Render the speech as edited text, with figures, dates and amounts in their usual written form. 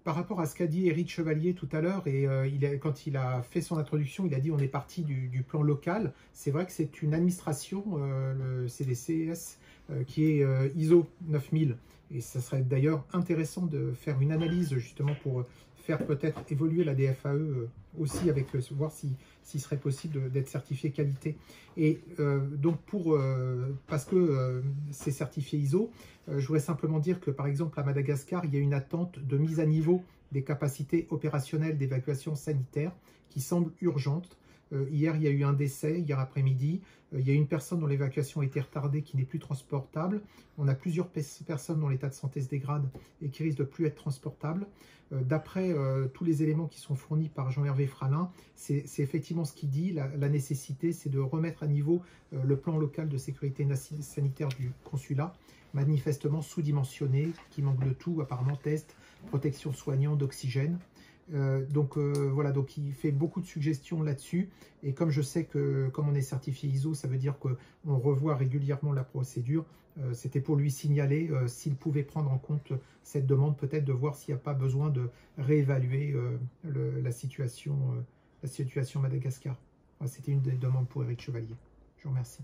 Par rapport à ce qu'a dit Éric Chevalier tout à l'heure, et quand il a fait son introduction, il a dit on est parti du plan local. C'est vrai que c'est une administration, le CDCS, qui est ISO 9000. Et ça serait d'ailleurs intéressant de faire une analyse justement pour faire peut-être évoluer la DFAE aussi, avec voir s'il serait possible d'être certifié qualité. Et donc parce que c'est certifié ISO, je voudrais simplement dire que par exemple à Madagascar, il y a une attente de mise à niveau des capacités opérationnelles d'évacuation sanitaire qui semble urgente. Hier, il y a eu un décès, hier après-midi. Il y a une personne dont l'évacuation a été retardée qui n'est plus transportable. On a plusieurs personnes dont l'état de santé se dégrade et qui risquent de plus être transportables. D'après tous les éléments qui sont fournis par Jean-Hervé Fralin, c'est effectivement ce qu'il dit. La nécessité, c'est de remettre à niveau le plan local de sécurité sanitaire du consulat, manifestement sous-dimensionné, qui manque de tout, apparemment tests, protection soignante, d'oxygène. Voilà, donc il fait beaucoup de suggestions là-dessus, et comme je sais que comme on est certifié ISO, ça veut dire qu'on revoit régulièrement la procédure. C'était pour lui signaler s'il pouvait prendre en compte cette demande, peut-être de voir s'il n'y a pas besoin de réévaluer la situation Madagascar. Voilà, c'était une des demandes pour Éric Chevalier. Je vous remercie.